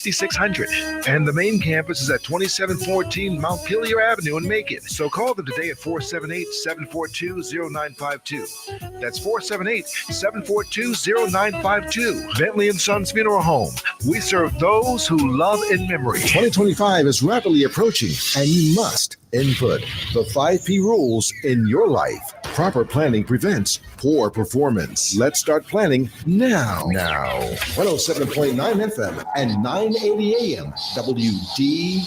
6600. And the main campus is at 2714 Mount Pillier Avenue in Macon. So call them today at 478-742-0952. That's 478-742-0952. Bentley and Sons Funeral Home. We serve those who love in memory. 2025 is rapidly approaching, and you must input the 5P rules in your life. Proper planning prevents poor performance. Let's start planning now. 107.9 FM and 980 AM WDDO.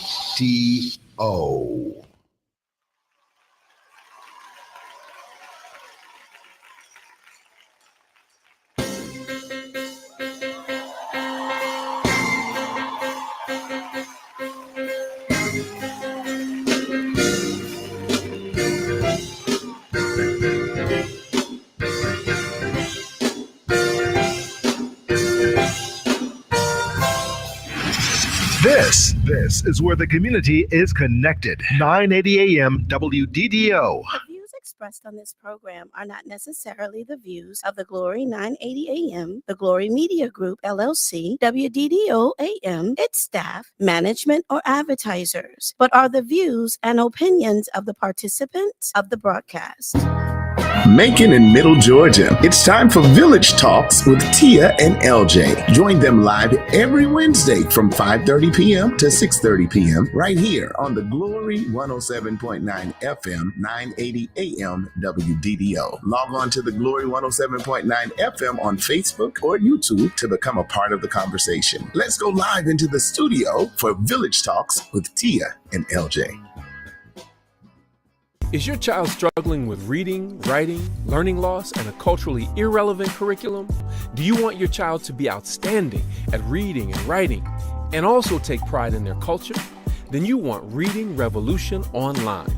This is where the community is connected. 980 AM WDDO. The views expressed on this program are not necessarily the views of the Glory 980 AM, the Glory Media Group, LLC, WDDO AM, its staff, management, or advertisers, but are the views and opinions of the participants of the broadcast. Macon and Middle Georgia. It's time for Village Talks with Tia and LJ. Join them live every Wednesday from 5:30 p.m. to 6:30 p.m. right here on the Glory 107.9 FM, 980 AM WDDO. Log on to the Glory 107.9 FM on Facebook or YouTube to become a part of the conversation. Let's go live into the studio for Village Talks with Tia and LJ. Is your child struggling with reading, writing, learning loss, and a culturally irrelevant curriculum? Do you want your child to be outstanding at reading and writing and also take pride in their culture? Then you want Reading Revolution Online.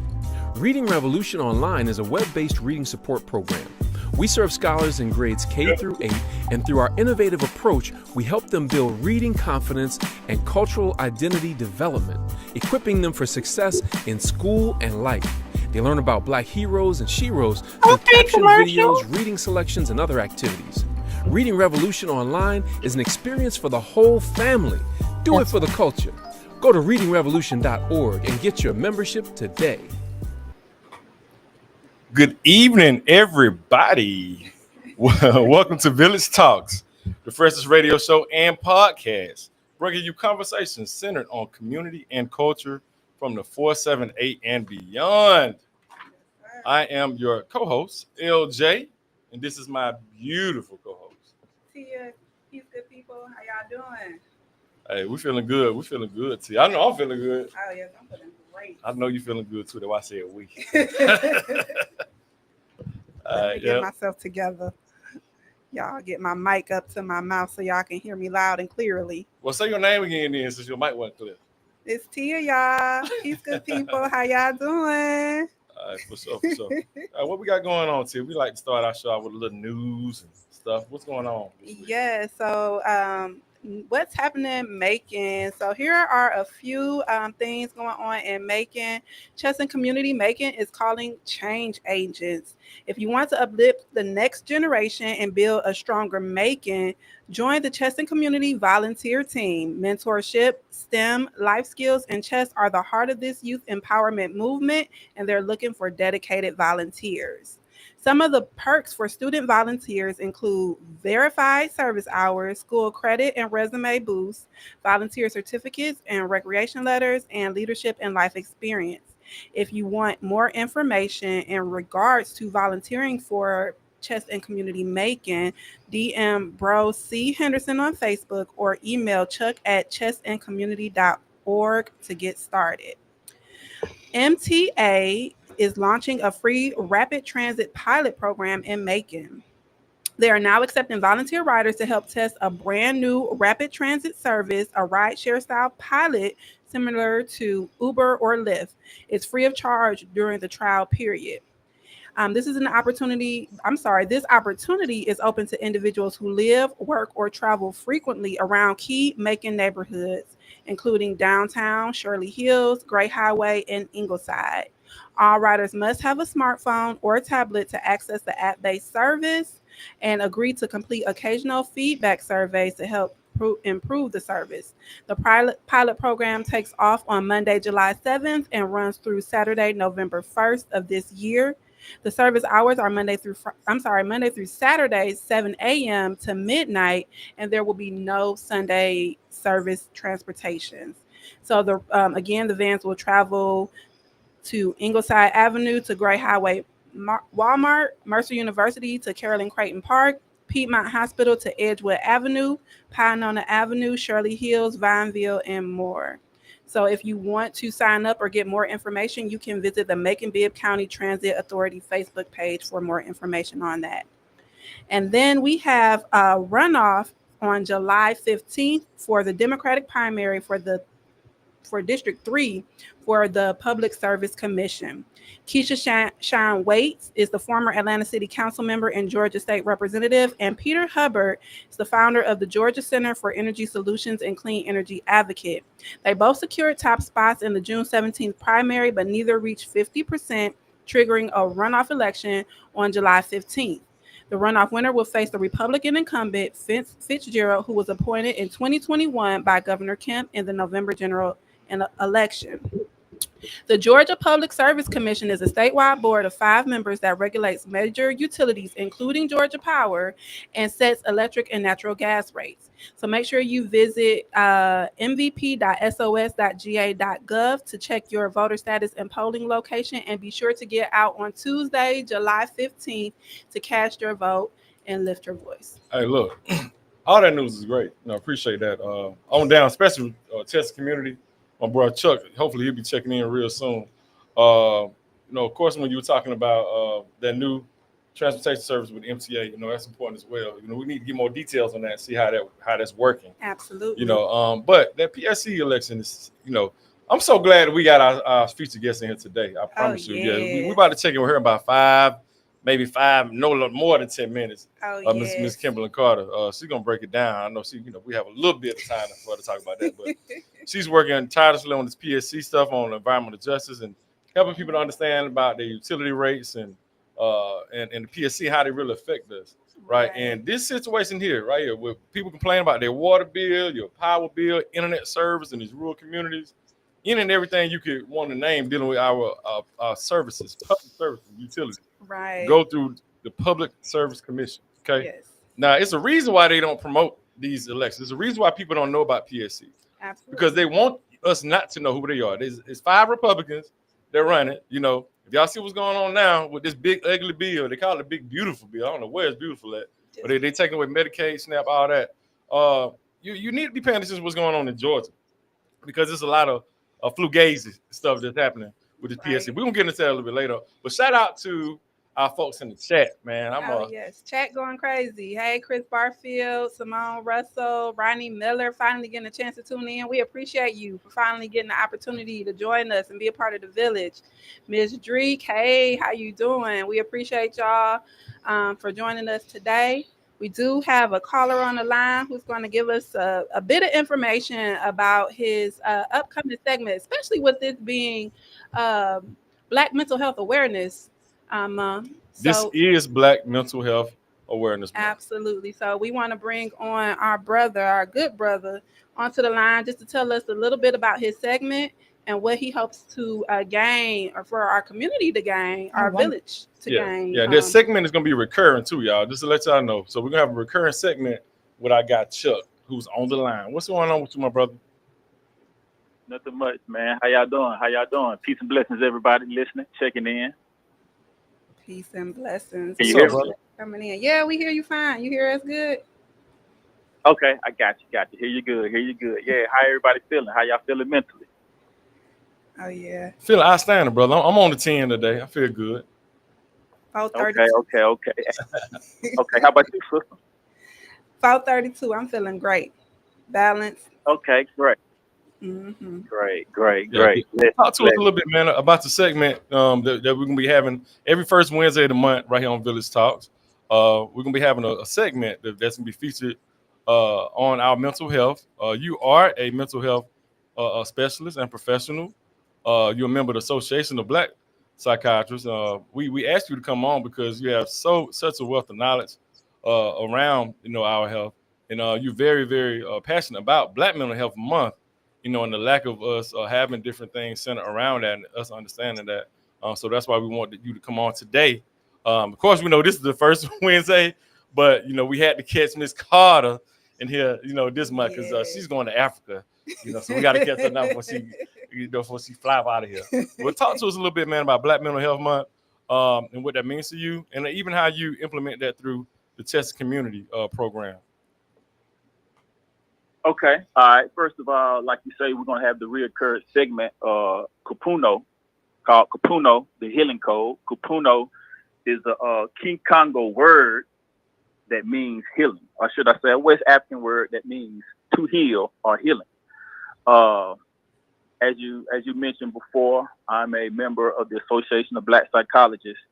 Reading Revolution Online is a web-based reading support program. We serve scholars in grades K through 8, and through our innovative approach, we help them build reading confidence and cultural identity development, equipping them for success in school and life. They learn about Black heroes and sheroes through caption videos, reading selections, and other activities. Reading Revolution Online is an experience for the whole family. Do it for the culture. Go to readingrevolution.org and get your membership today. Good evening, everybody. Welcome to Village Talks, the freshest radio show and podcast, bringing you conversations centered on community and culture from the 478 and beyond. I am your co-host, LJ, and this is my beautiful co-host. Tia, peace, good people. How y'all doing? Hey, we feeling good. We feeling good, Tia. I know I'm feeling good. Oh, yes, I'm feeling great. I know you feeling good, too. That's why I said we. Let me get myself together. Y'all get my mic up to my mouth so y'all can hear me loud and clearly. Well, say your name again then, since your mic wasn't clear. It's Tia, y'all. Peace, good people. How y'all doing? All right, for sure. All right, what we got going on, Tia? We like to start our show out with a little news and stuff. What's going on? Yeah, so what's happening in Macon? So here are a few things going on in Macon. Chesson Community Macon is calling change agents. If you want to uplift the next generation and build a stronger Macon, join the Chesson Community Volunteer Team. Mentorship, STEM, life skills, and chess are the heart of this youth empowerment movement, and they're looking for dedicated volunteers. Some of the perks for student volunteers include verified service hours, school credit and resume boosts, volunteer certificates and recreation letters, and leadership and life experience. If you want more information in regards to volunteering for Chesson Community Macon, DM Bro C. Henderson on Facebook or email chuck@chessoncommunity.org to get started. MTA is launching a free rapid transit pilot program in Macon. They are now accepting volunteer riders to help test a brand new rapid transit service, a rideshare style pilot similar to Uber or Lyft. It's free of charge during the trial period. This opportunity is open to individuals who live, work, or travel frequently around key Macon neighborhoods, including downtown, Shirley Hills, Gray Highway, and Ingleside. All riders must have a smartphone or tablet to access the app-based service and agree to complete occasional feedback surveys to help improve the service. The pilot program takes off on Monday, July 7th and runs through Saturday, November 1st of this year. The service hours are Monday through Saturday, 7 a.m. to midnight, and there will be no Sunday service transportations. So again, the vans will travel to Ingleside Avenue to Gray Highway Walmart, Mercer University to Carolyn Creighton Park, Piedmont Hospital to Edgewood Avenue, Pinona Avenue, Shirley Hills, Vineville, and more. So if you want to sign up or get more information, you can visit the Macon-Bibb County Transit Authority Facebook page for more information on that. And then we have a runoff on July 15th for the Democratic primary for District 3 for the Public Service Commission. Keisha Shine Waits is the former Atlanta City Council member and Georgia State Representative, and Peter Hubbard is the founder of the Georgia Center for Energy Solutions and Clean Energy Advocate. They both secured top spots in the June 17th primary, but neither reached 50%, triggering a runoff election on July 15th. The runoff winner will face the Republican incumbent Fitzgerald, who was appointed in 2021 by Governor Kemp in the November general election. The Georgia Public Service Commission is a statewide board of 5 members that regulates major utilities, including Georgia Power, and sets electric and natural gas rates. So make sure you visit mvp.sos.ga.gov to check your voter status and polling location, and be sure to get out on Tuesday, July 15th to cast your vote and lift your voice. Hey, look, all that news is great. Appreciate that. On down, especially Chester community. My brother Chuck, hopefully he'll be checking in real soon. Of course, when you were talking about that new transportation service with MTA, that's important as well. We need to get more details on that, see how that's working. Absolutely. But that PSC election is, I'm so glad that we got our featured guest in here today. I promise you. Yeah, we're about to check in with her in about 5, maybe 5, no more than 10 minutes. Miss Kimberly Carter. She's gonna break it down. I know we have a little bit of time for her to talk about that, but she's working tirelessly on this PSC stuff, on environmental justice, and helping people to understand about their utility rates and the PSC, how they really affect us, right? And this situation here, right here, where people complain about their water bill, your power bill, internet service in these rural communities, and everything you could want to name dealing with our services, public services, utilities. Right. Go through the Public Service Commission. Okay. Yes. Now, it's a reason why they don't promote these elections. It's a reason why people don't know about PSC. Absolutely. Because they want us not to know who they are. It's 5 Republicans that run it. If y'all see what's going on now with this big ugly bill, they call it a big beautiful bill. I don't know where it's beautiful at, but they taking away Medicaid, SNAP, all that. You need to be paying attention to what's going on in Georgia, because there's a lot of fugazi stuff that's happening with this PSC. We're gonna get into that a little bit later. But shout out to our folks in the chat, man. Yes, chat going crazy. Hey, Chris Barfield, Simone Russell, Ronnie Miller, finally getting a chance to tune in. We appreciate you for finally getting the opportunity to join us and be a part of the village. Ms. Dreek, hey, how you doing? We appreciate y'all for joining us today. We do have a caller on the line who's going to give us a bit of information about his upcoming segment, especially with this being Black Mental Health Awareness Month. This is Black Mental Health Awareness Month. Absolutely. So we want to bring on our good brother, onto the line just to tell us a little bit about his segment and what he hopes to gain, or for our community to gain, our village to gain. Yeah, this segment is going to be recurring too, y'all, just to let y'all know. So we're going to have a recurring segment with our guy Chuck, who's on the line. What's going on with you, my brother? Nothing much, man. How y'all doing? Peace and blessings, everybody listening, checking in. Peace and blessings. Can you hear me? Coming in. Yeah, we hear you fine. You hear us good? Okay, I got you. Hear you good. Yeah, how everybody feeling? How y'all feeling mentally? Oh, yeah. Feeling outstanding, brother. I'm on the 10 today. I feel good. Okay. Okay, how about you, sister? 432. I'm feeling great. Balanced. Okay, great. Mm-hmm. Great. Talk to us a little bit, man, about the segment that we're going to be having every first Wednesday of the month right here on Village Talks. We're going to be having a segment that's going to be featured on our mental health. You are a mental health specialist and professional. You're a member of the Association of Black Psychiatrists. We asked you to come on because you have such a wealth of knowledge around our health, and you're very, very passionate about Black Mental Health Month. And the lack of us having different things centered around that, and us understanding that. So that's why we wanted you to come on today. Of course, we know this is the first Wednesday, but we had to catch Miss Carter in here, this month because she's going to Africa. So we got to catch her now before she fly out of here. But talk to us a little bit, man, about Black Mental Health Month and what that means to you, and even how you implement that through the Chester Community program. Okay. All right. First of all, like you say, we're going to have the reoccurring segment, Kupuno, called Kupuno, the healing code. Kupuno is a Kikongo word that means healing, or should I say a West African word that means to heal or healing. As you mentioned before, I'm a member of the Association of Black Psychologists,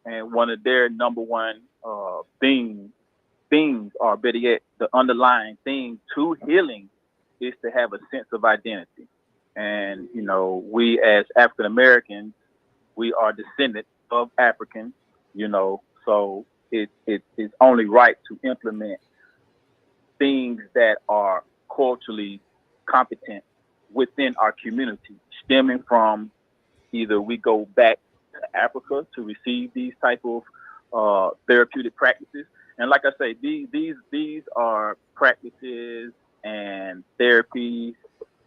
and one of their number one things, or better yet, the underlying thing to healing is to have a sense of identity. And we as African Americans, we are descendants of Africans, so it's only right to implement things that are culturally competent within our community, stemming from either we go back to Africa to receive these type of therapeutic practices. And like I say, these are practices and therapies,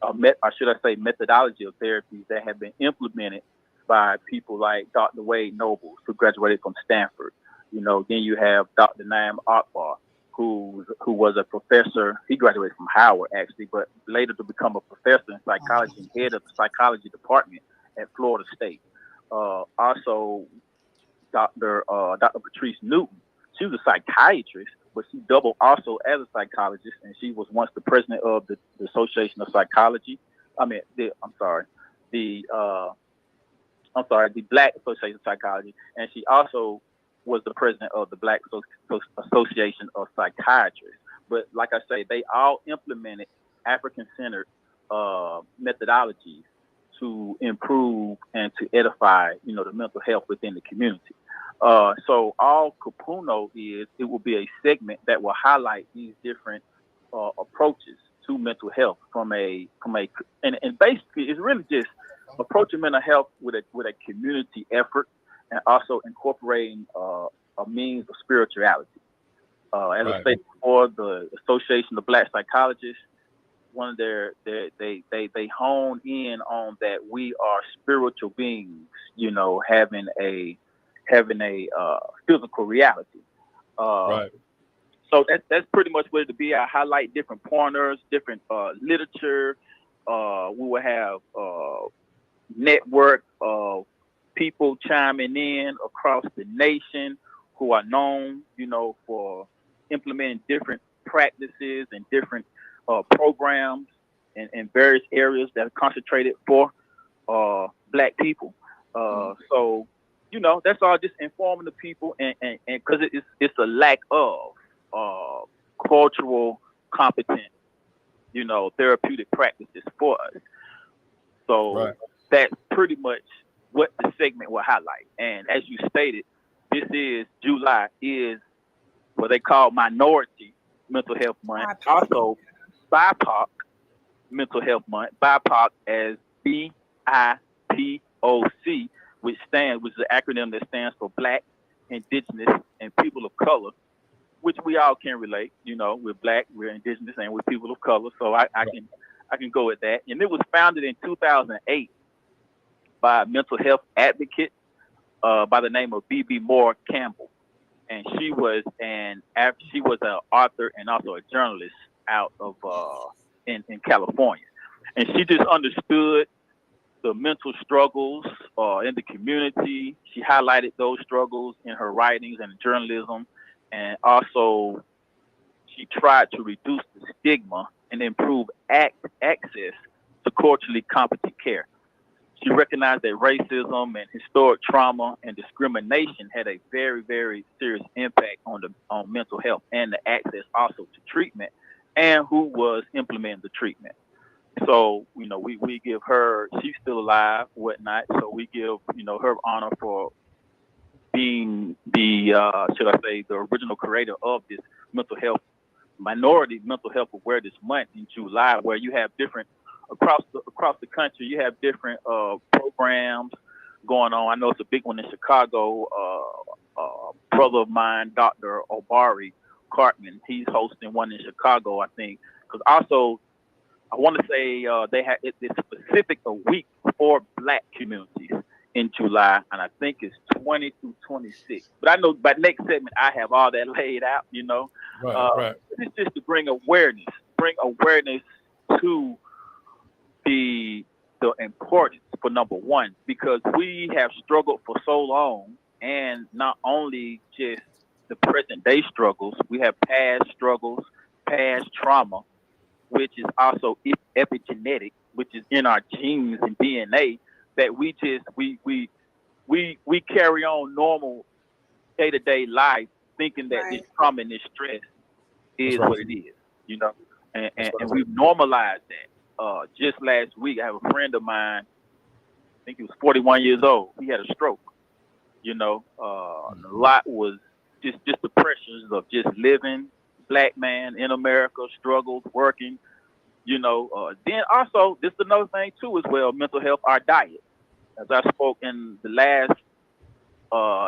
or should I say methodology of therapies that have been implemented by people like Dr. Wade Nobles, who graduated from Stanford. Then you have Dr. Naim Akbar, who was a professor. He graduated from Howard, actually, but later to become a professor in psychology and head of the psychology department at Florida State. Also, Dr. Patrice Newton. She was a psychiatrist, but she doubled also as a psychologist, and she was once the president of the Association of Psychology. The Black Association of Psychology, and she also was the president of the Black Association of Psychiatrists. But like I say, they all implemented African-centered methodologies to improve and to edify, the mental health within the community. So all Kupuno it will be a segment that will highlight these different approaches to mental health and basically it's really just approaching mental health with a community effort, and also incorporating a means of spirituality. As I said before, the Association of Black Psychologists, one of they hone in on that we are spiritual beings, having a physical reality. So that's pretty much what it'll be. I highlight different pointers, different literature. We will have network of people chiming in across the nation who are known, for implementing different practices and different programs in various areas that are concentrated for Black people. So, that's all just informing the people, and because it's a lack of cultural competent, therapeutic practices for us. So that's pretty much what the segment will highlight. And as you stated, July is what they call Minority Mental Health Month. Also, BIPOC Mental Health Month. BIPOC as BIPOC, which is an acronym that stands for Black, Indigenous, and People of Color, which we all can relate. We're Black, we're Indigenous, and we're people of color. So I can go with that. And it was founded in 2008 by a mental health advocate by the name of B.B. Moore Campbell, and she was an author and also a journalist out of in California, and she just understood the mental struggles in the community. She highlighted those struggles in her writings and journalism, and also she tried to reduce the stigma and improve access to culturally competent care. She recognized that racism and historic trauma and discrimination had a very, very serious impact on mental health and the access also to treatment and who was implementing the treatment. So, we give her, she's still alive, whatnot. So we give, her honor for being the, the original creator of this mental health Minority Mental Health Awareness Month in July, where you have different across the country. You have different programs going on. I know it's a big one in Chicago. Brother of mine, Dr. Obari Cartman, he's hosting one in Chicago, I think. Because also, I want to say they have it's specific a week for Black communities in July, and I think it's 20 through 26. But I know by next segment I have all that laid out. Right. It's just to bring awareness to the importance for number one, because we have struggled for so long, and not only just the present day struggles, we have past struggles, past trauma, which is also epigenetic, which is in our genes and DNA, that we carry on normal day-to-day life thinking that this trauma and this stress is what it is, and we've normalized that. Just last week, I have a friend of mine, I think he was 41 years old. He had a stroke. A lot was just the pressures of just living, Black man in America, struggled, working, Then also, this is another thing too as well, mental health, our diet. As I spoke in the last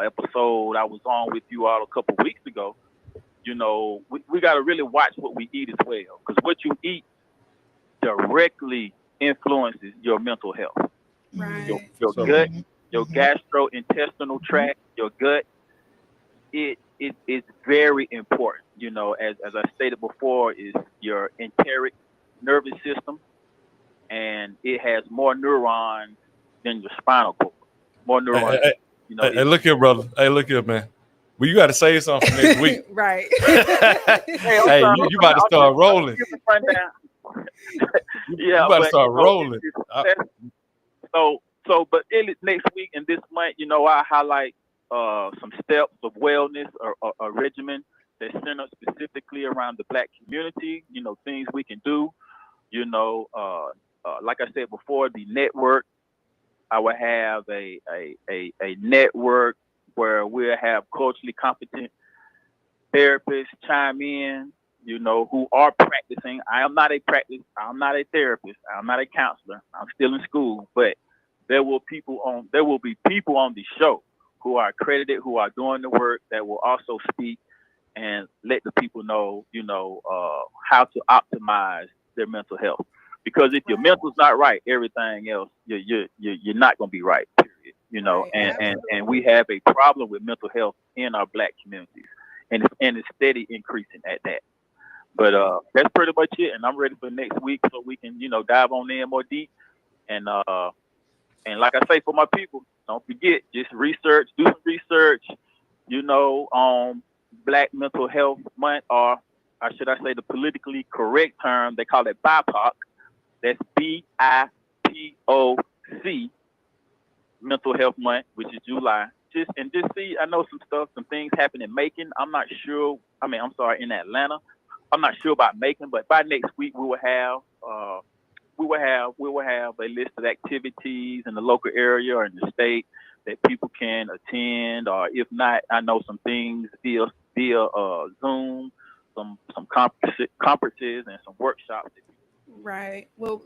episode I was on with you all a couple weeks ago, we got to really watch what we eat as well, because what you eat directly influences your mental health. Right. Your gut, your gastrointestinal tract, your gut, it is very important. As I stated before, is your enteric nervous system, and it has more neurons than your spinal cord. More neurons. Hey, look here, brother. Hey, look here, man. Well, you got to say something for next week. Right. Hey, you about to start rolling. You about to start rolling. But next week and this month, I highlight some steps of wellness or a regimen that's centered specifically around the Black community. Things we can do. Like I said before, the network. I will have a network where we'll have culturally competent therapists chime in, who are practicing. I'm not a therapist. I'm not a counselor. I'm still in school, but there will be people on the show who are accredited, who are doing the work, that will also speak and let the people know, how to optimize their mental health. Because if your mental's not right, everything else you're not gonna be right. Period. And we have a problem with mental health in our Black communities, and it's steady increasing at that. But that's pretty much it. And I'm ready for next week so we can dive on in more deep. And like I say, for my people, don't forget, just do some research, on Black Mental Health Month, or should I say the politically correct term, they call it BIPOC. That's BIPOC, Mental Health Month, which is July. Just see, I know some things happen in Macon. I'm sorry, in Atlanta. I'm not sure about Macon, but by next week we will have a list of activities in the local area or in the state that people can attend, or if not, I know some things via Zoom, some conferences and some workshops. Right. Well,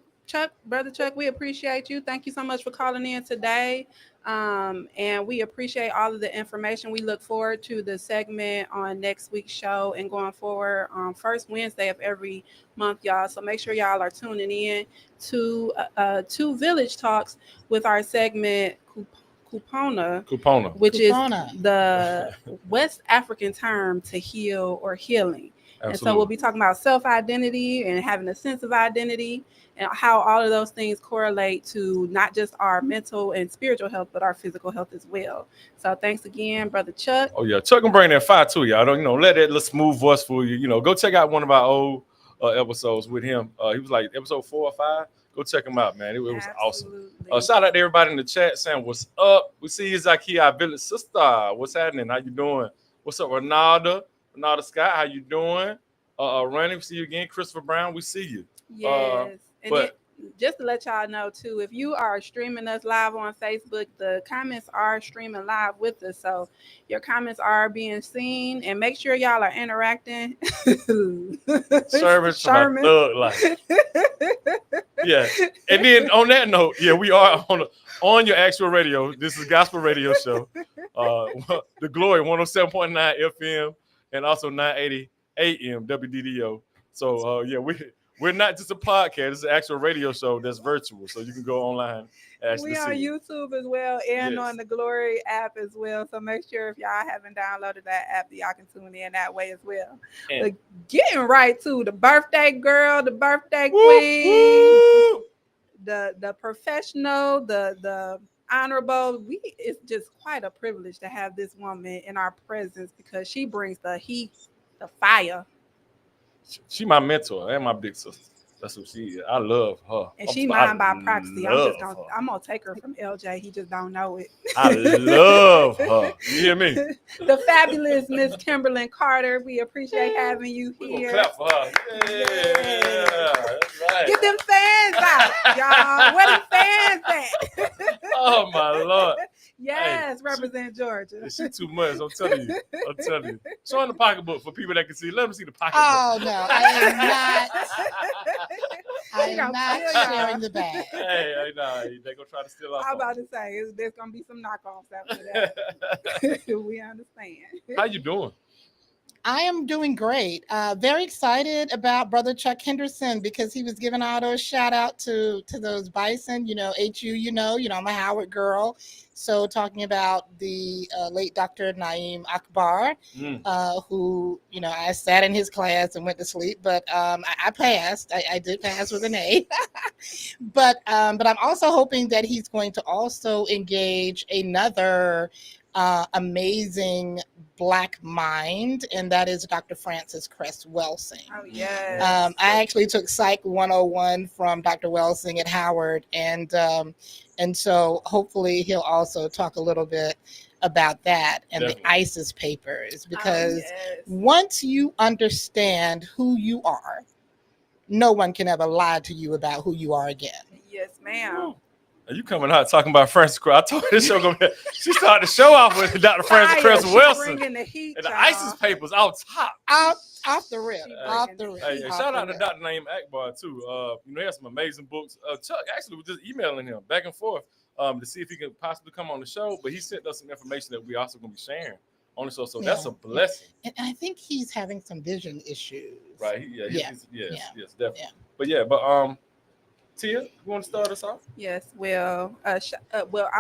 Brother Chuck, we appreciate you. Thank you so much for calling in today. And we appreciate all of the information. We look forward to the segment on next week's show and going forward on first Wednesday of every month, y'all. So make sure y'all are tuning in to Village Talks with our segment Kupona, which is the West African term to heal or healing. Absolutely. And so we'll be talking about self-identity and having a sense of identity and how all of those things correlate to not just our mental and spiritual health, but our physical health as well. So thanks again, Brother Chuck. Oh, yeah. Chuck can bring that fire too, y'all. Don't, let that smooth voice fool you. Go check out one of our old episodes with him. He was like episode 4 or 5. Go check him out, man. It was awesome. Shout out to everybody in the chat saying, what's up? We see you, Zakia, our village sister. What's happening? How you doing? What's up, Ronaldo Scott? How you doing? Ronnie, we see you again. Christopher Brown, we see you. Yes. just to let y'all know too, if you are streaming us live on Facebook, the comments are streaming live with us. So your comments are being seen, and make sure y'all are interacting. Service to my thug life. Yeah. And then on that note, yeah, we are on your actual radio. This is Gospel Radio Show. The Glory 107.9 FM and also 980 AM WDDO. So yeah, we're not just a podcast, it's an actual radio show that's virtual. So you can go online and actually we see on it. YouTube as well, and Yes. on the Glory app as well. So make sure if y'all haven't downloaded that app, y'all can tune in that way as well. And- But getting right to the birthday girl, the birthday Whoop, queen, whoop. the professional, the honorable. It's just quite a privilege to have this woman in our presence because she brings the heat, the fire. She my mentor and my big sister. That's what she is. I love her. And she I mine by proxy. love her. I'm gonna take her from LJ. He just don't know it. I love her. You hear me? The fabulous Miss Kimberlyn Carter. We appreciate having you We gonna here. clap for her. Yeah, that's right. Get them fans out, y'all. Where them fans at? Oh my Lord. Yes, Hey, represent Georgia. She too much. I'm telling you. I'm telling you. Show them the pocketbook for people that can see. Let them see the pocketbook. Oh no, I am not. I She am gonna not steal y'all. sharing the bag. Hey, nah, they gonna try to steal our I'm phone. about to say there's gonna be some knockoffs after that. We understand. How you doing? I am doing great. Very excited about Brother Chuck Henderson because he was giving all those shout out to those bison. You know, HU. You know, I'm a Howard girl. So talking about the late Dr. Naeem Akbar, who I sat in his class and went to sleep, but I passed. I did pass with an A. but I'm also hoping that he's going to also engage another amazing Black mind, and that is Dr. Frances Cress Welsing. Oh yes. I actually took Psych 101 from Dr. Welsing at Howard, and so hopefully he'll also talk a little bit about that and Definitely. the ISIS papers, because yes. once you understand who you are, no one can ever lie to you about who you are again. Yes, ma'am. Are you coming out talking about Frances Cress? I told this show gonna be. She started the show off with Dr. Frances Fire, Cress she Wilson bringing the heat, and the y'all. ISIS papers out top. Off the rip. She Off breaking the rip. Hey, off shout the out to rip. Dr. Naeem Akbar too. He has some amazing books. Chuck actually was just emailing him back and forth to see if he could possibly come on the show, but he sent us some information that we also gonna be sharing on the show. So that's a blessing, And I think he's having some vision issues. right? Yeah. Yes, definitely. Yeah. But Tia, you want to start us off? Yes, well, I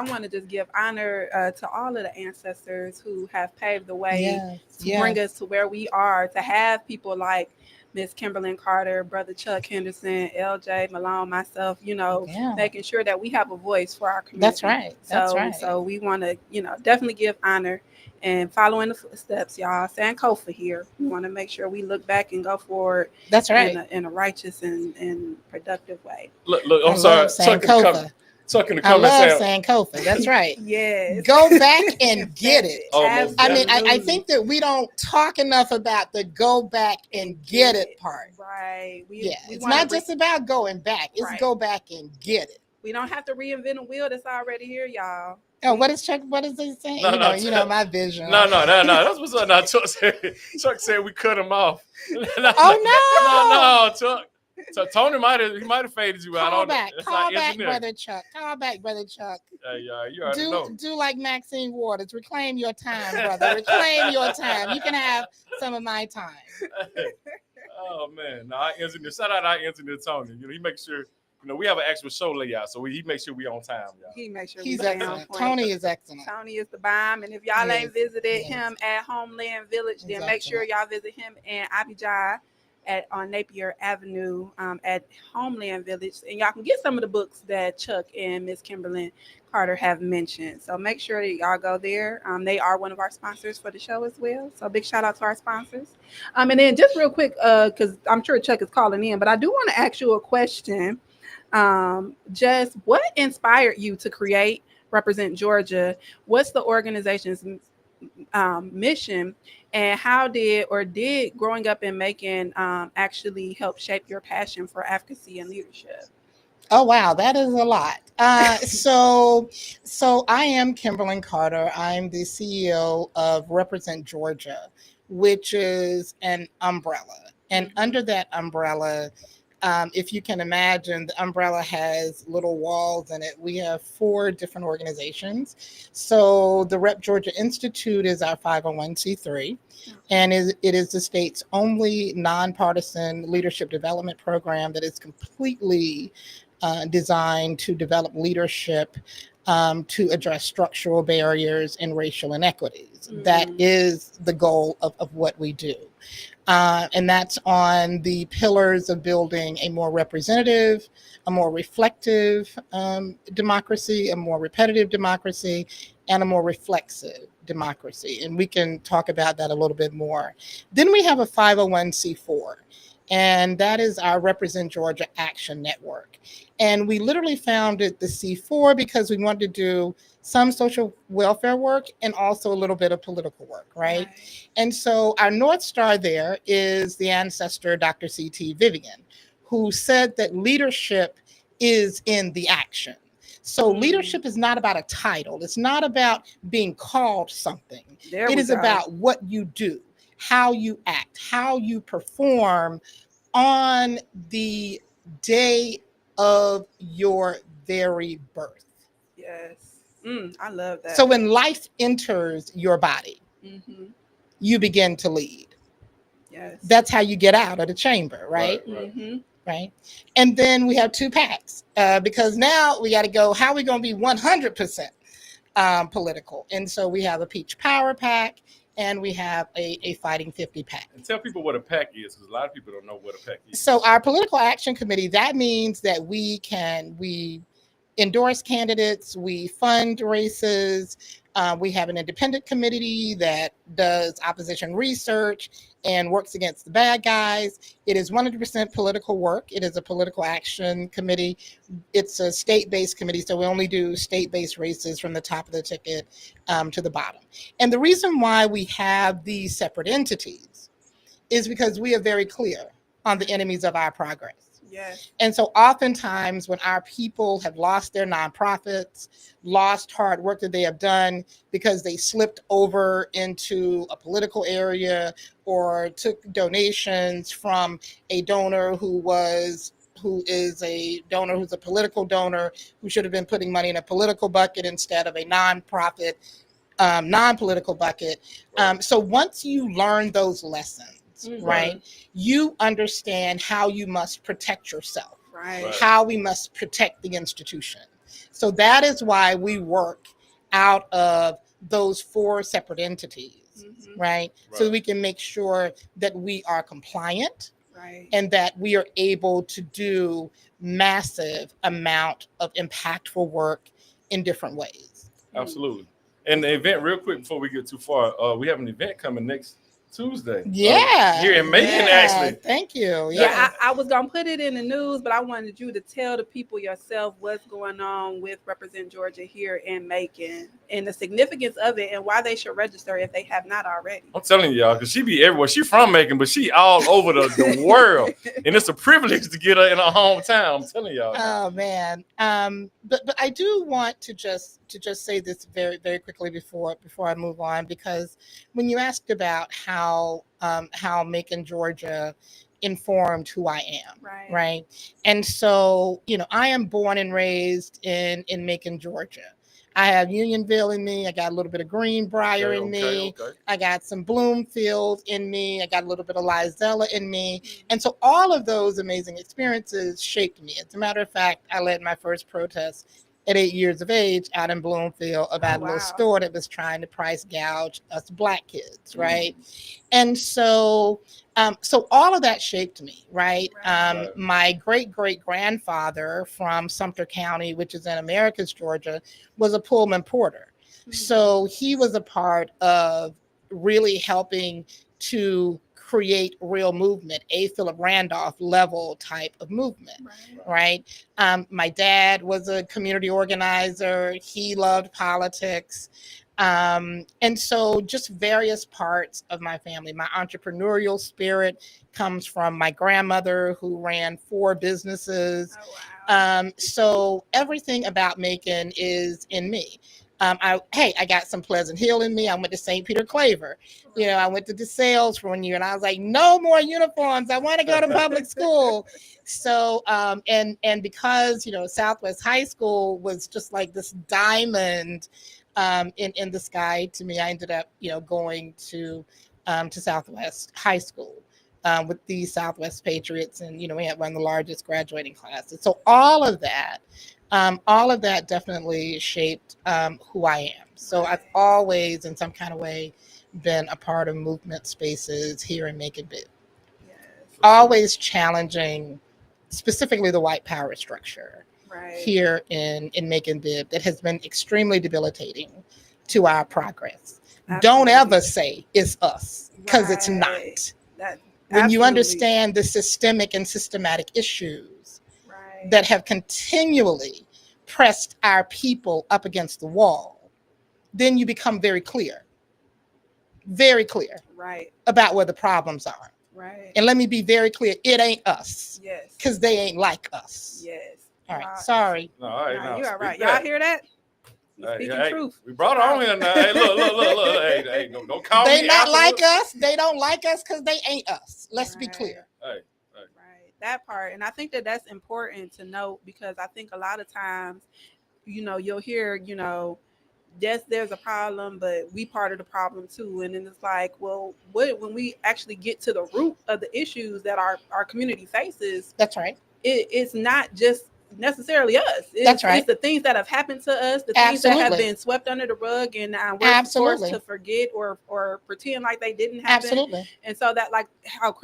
want to just give honor to all of the ancestors who have paved the way to bring us to where we are, to have people like Miss Kimberlyn Carter, Brother Chuck Henderson, LJ Malone, myself, making sure that we have a voice for our community. That's right. That's right. So we want to, definitely give honor and follow in the footsteps, y'all. Sankofa here. We want to make sure we look back and go forward. That's right. In a righteous and productive way. Look, I I'm sorry. love Sankofa. Chuck in the I comments love saying, Sankofa. That's right. Yes. Go back and get it. Oh, most I mean, I Absolutely. think that we don't talk enough about the go back and get it part. Right. We It's wanna not just about going back. It's Right. go back and get it. we don't have to reinvent a wheel that's already here, y'all. Oh, what is Chuck? What is he saying? No, you know my vision. No. That's what's up. Now, Chuck said we cut him off. Oh, no, Chuck. So Tony might have faded you out. Call on back, That's call our back, engineer. brother Chuck. Call back, brother Chuck. You already know. Do like Maxine Waters. Reclaim your time, brother. Reclaim your time. You can have some of my time. Oh man, no, our engineer. Shout out our engineer Tony. He makes sure. We have an actual show layout, so he makes sure we on time, y'all. He makes sure He's we stay on excellent. point. Tony is excellent. Tony is the bomb. And if y'all Yes, ain't visited yes. him at Homeland Village, then He's make sure excellent. y'all visit him in Abijah on Napier Avenue at Homeland Village. And y'all can get some of the books that Chuck and Miss Kimberlyn Carter have mentioned. So make sure that y'all go there. They are one of our sponsors for the show as well. So big shout out to our sponsors. And then just real quick, because I'm sure Chuck is calling in, but I do want to ask you a question. Just what inspired you to create Represent Georgia? What's the organization's mission, and how did growing up in Macon actually help shape your passion for advocacy and leadership? Oh wow, that is a lot. So I am Kimberlyn Carter. I'm the CEO of Represent Georgia, which is an umbrella. And under that umbrella, if you can imagine, the umbrella has little walls in it. We have 4 different organizations. So the Rep Georgia Institute is our 501c3, and it is the state's only nonpartisan leadership development program that is completely designed to develop leadership to address structural barriers and racial inequities. That is the goal of what we do. And that's on the pillars of building a more representative, a more reflective democracy, a more repetitive democracy, and a more reflexive democracy. And we can talk about that a little bit more. Then we have a 501c4, and that is our Represent Georgia Action Network. And we literally founded the C4 because we wanted to do some social welfare work and also a little bit of political work, right? And so our North Star there is the ancestor, Dr. C.T. Vivian, who said that leadership is in the action. So leadership is not about a title. It's not about being called something. It is about what you do, how you act, how you perform on the day of your very birth. Yes. I love that. So when life enters your body, you begin to lead. Yes. That's how you get out of the chamber, right? Right. And then we have 2 packs because now we got to go, how are we going to be 100% political? And so we have a Peach Power Pack and we have a Fighting 50 pack. And tell people what a pack is, because a lot of people don't know what a pack is. So our political action committee, that means that we endorse candidates, we fund races, we have an independent committee that does opposition research and works against the bad guys. It is 100% political work. It is a political action committee. It's a state-based committee, so we only do state-based races from the top of the ticket to the bottom. And the reason why we have these separate entities is because we are very clear on the enemies of our progress. Yes. And so oftentimes when our people have lost their nonprofits, lost hard work that they have done because they slipped over into a political area or took donations from a donor who is a donor who's a political donor who should have been putting money in a political bucket instead of a nonprofit, non-political bucket. So once you learn those lessons, right, you understand how you must protect yourself, Right. how we must protect the institution. So that is why we work out of those 4 separate entities, right? So we can make sure that we are compliant, Right. and that we are able to do massive amount of impactful work in different ways. Absolutely. And the event, real quick before we get too far, we have an event coming next Tuesday. Yeah. Here in Macon, actually. Thank you. Yeah, I was gonna put it in the news, but I wanted you to tell the people yourself what's going on with Represent Georgia here in Macon and the significance of it and why they should register if they have not already. I'm telling y'all, because she be everywhere. She from Macon, but she all over the world. And it's a privilege to get her in her hometown. I'm telling y'all. Oh man. But I do want to just say this very, very quickly before I move on, because when you asked about how Macon, Georgia informed who I am, right? And so, I am born and raised in Macon, Georgia. I have Unionville in me. I got a little bit of Greenbrier in me. I got some Bloomfield in me. I got a little bit of Lizella in me. And so all of those amazing experiences shaped me. As a matter of fact, I led my first protest at 8 years of age out in Bloomfield about a little store that was trying to price gouge us Black kids, right? And so so all of that shaped me, right? My great-great-grandfather from Sumter County, which is in Americus, Georgia, was a Pullman porter. So he was a part of really helping to create real movement, a Philip Randolph level type of movement, right? My dad was a community organizer. He loved politics. And so just various parts of my family. My entrepreneurial spirit comes from my grandmother, who ran 4 businesses. So everything about Macon is in me. I got some Pleasant Hill in me. I went to St. Peter Claver. I went to DeSales for 1 year, and I was like, no more uniforms. I want to go to public school. So, and because, Southwest High School was just like this diamond in the sky to me, I ended up, going to Southwest High School with the Southwest Patriots. And, we had one of the largest graduating classes. So all of that definitely shaped who I am. So I've always, in some kind of way, been a part of movement spaces here in Macon-Bibb. Always challenging, specifically the white power structure here in Macon-Bibb that has been extremely debilitating to our progress. Don't ever say it's us, because it's not. When you understand the systemic and systematic issues that have continually pressed our people up against the wall, then you become very clear about where the problems are. And let me be very clear, it ain't us. Yes. Because they ain't like us. Yes. All right, sorry. No, all right, No, now, you all speak right. that. Y'all hear that? Speaking truth. We brought her on here now. Hey, look. Hey, don't call me. They not afterwards. like us. They don't like us because they ain't us. Let's be clear. Hey. Right. That part. And I think that that's important to note, because I think a lot of times, you'll hear, yes, there's a problem, but we part of the problem too. And then it's like, well, when we actually get to the root of the issues that our community faces, that's right. It's not just necessarily us. That's right. It's the things that have happened to us, the things that have been swept under the rug, and we're forced to forget or pretend like they didn't happen. Absolutely. And so that, like how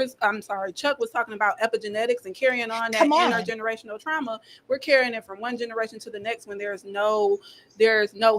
Chuck was talking about epigenetics and carrying on that intergenerational trauma, we're carrying it from one generation to the next when there's no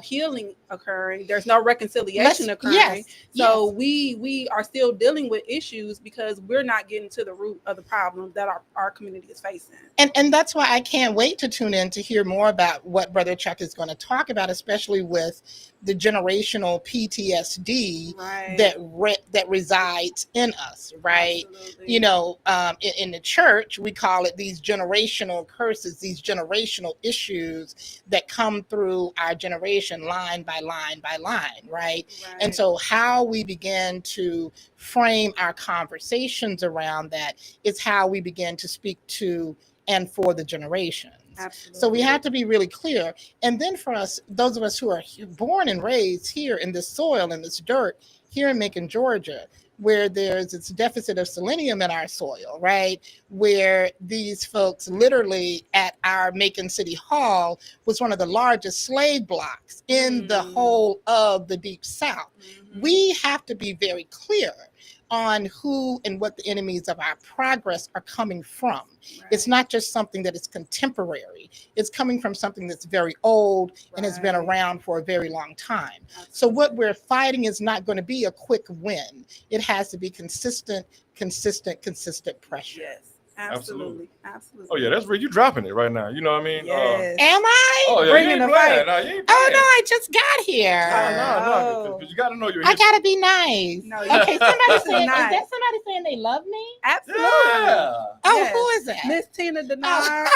healing occurring, there's no reconciliation occurring. So we are still dealing with issues because we're not getting to the root of the problem that our community is facing. And that's why I can't wait to tune in to hear more about what Brother Chuck is going to talk about, especially with the generational PTSD that resides in us, right? Absolutely. In the church, we call it these generational curses, these generational issues that come through our generation line by line by line, right? And so how we begin to frame our conversations around that is how we begin to speak to and for the generations. Absolutely. So we have to be really clear. And then for us, those of us who are born and raised here in this soil, in this dirt, here in Macon, Georgia, where there's this deficit of selenium in our soil, right? Where these folks literally at our Macon City Hall was one of the largest slave blocks in the whole of the Deep South. We have to be very clear on who and what the enemies of our progress are coming from. It's not just something that is contemporary. It's coming from something that's very old and has been around for a very long time. So what we're fighting is not going to be a quick win. It has to be consistent pressure. Yes. Absolutely. Oh yeah, that's where you dropping it right now. You know what I mean? Yes. Am I? Oh yeah, Bringing the fight. No, you ain't Oh playing. no, I just got here. No, because you got to know your I history. gotta be nice. No, Okay, somebody saying, nice. is that somebody saying they love me? Absolutely. Yeah. Oh, Yes. who is that? Miss Tina Denard.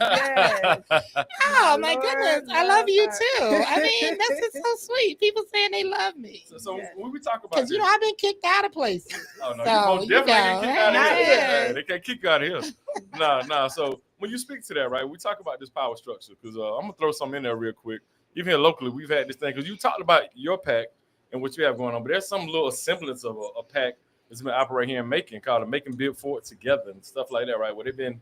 Yes. Oh my Lord, goodness, I love you Lord. too. I mean, that's just so sweet. People saying they love me. So Yes. when we talk about Because this, I've been kicked out of places. oh no, So, you most definitely get kicked out of Not here. yet. Yeah, they can't kick you out of here. Nah. So when you speak to that, right, we talk about this power structure because I'm gonna throw something in there real quick. Even here locally, we've had this thing because you talked about your pack and what you have going on, but there's some little semblance of a pack that's been operating here in Macon called the Macon-Bibb Forward Together and stuff like that, right? Where they've been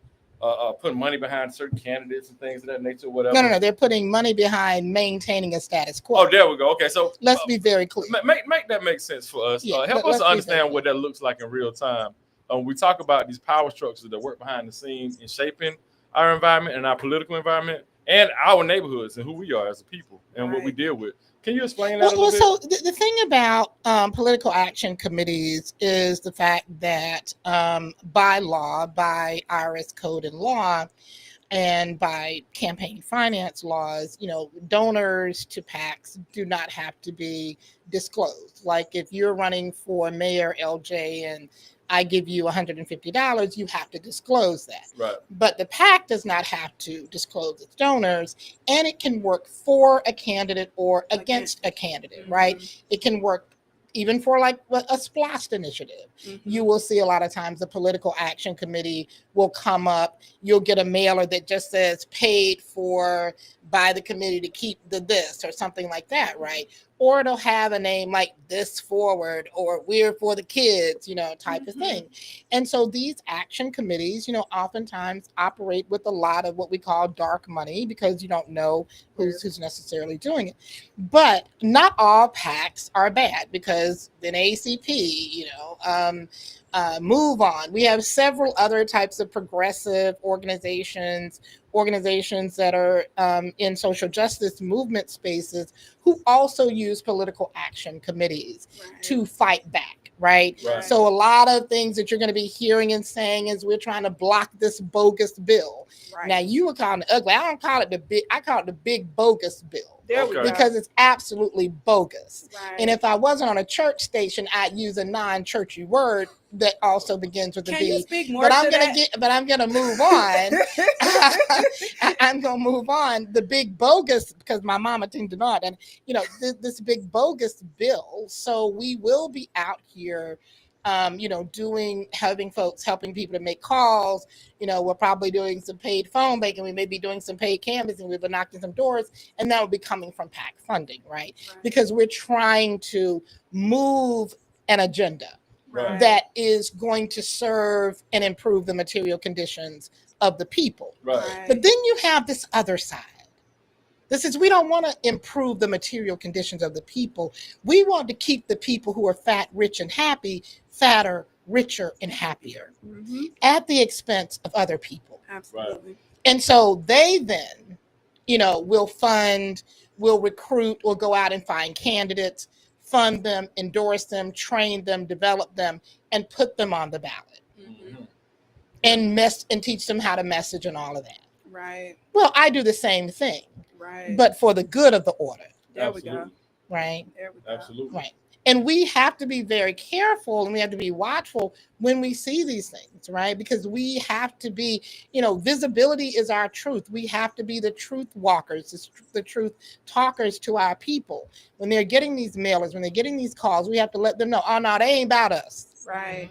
putting money behind certain candidates and things of that nature, whatever. No, they're putting money behind maintaining a status quo. Oh, there we go. Okay, so Let's be very clear. make that make sense for us. Yeah, Help let's us be understand very what that looks like in real time. We talk about these power structures that work behind the scenes in shaping our environment and our political environment and our neighborhoods and who we are as a people and what we deal with. Can you explain that a little bit? So the thing about political action committees is the fact that by law, by IRS code and law, and by campaign finance laws, donors to PACs do not have to be disclosed. Like if you're running for mayor, LJ, and I give you $150, you have to disclose that. Right. But the PAC does not have to disclose its donors, and it can work for a candidate or against a candidate, right? It can work even for like a SPLOST initiative. You will see a lot of times the political action committee will come up. You'll get a mailer that just says paid for by the committee to keep the this or something like that, right? Or it'll have a name like This Forward or We're for the Kids, type of thing. And so these action committees, oftentimes operate with a lot of what we call dark money because you don't know who's necessarily doing it. But not all PACs are bad because then ACP, Move On. We have several other types of progressive organizations that are in social justice movement spaces who also use political action committees to fight back, right? So a lot of things that you're going to be hearing and saying is we're trying to block this bogus bill. Now you would call it ugly. I don't call it I call it the big bogus bill. Because it's absolutely bogus. And if I wasn't on a church station, I'd use a non-churchy word that also begins with a B. Speak more but I'm gonna move on. I'm gonna move on. The big bogus, because my mama seemed to know it, and this big bogus bill. So we will be out here helping people to make calls. We're probably doing some paid phone banking. We may be doing some paid canvassing. We've been knocking some doors, and that will be coming from PAC funding, right? Because we're trying to move an agenda that is going to serve and improve the material conditions of the people. But then you have this other side. We don't want to improve the material conditions of the people. We want to keep the people who are fat, rich, and happy fatter, richer, and happier at the expense of other people. Absolutely. And so they then, will fund, will recruit, will go out and find candidates, fund them, endorse them, train them, develop them, and put them on the ballot. And teach them how to message and all of that. Right. Well, I do the same thing. Right. But for the good of the order. There we go. Right. There we go. Absolutely. Right. And we have to be very careful and we have to be watchful when we see these things, right? Because we have to be, visibility is our truth. We have to be the truth walkers, the truth talkers to our people. When they're getting these mailers, when they're getting these calls, we have to let them know, oh, no, they ain't about us. Right.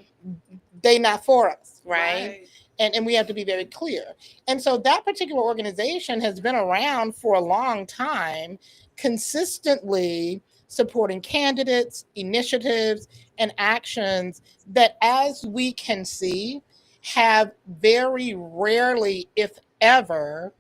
They not for us, right? And we have to be very clear. And so that particular organization has been around for a long time, consistently supporting candidates, initiatives, and actions that, as we can see, have very rarely, if ever,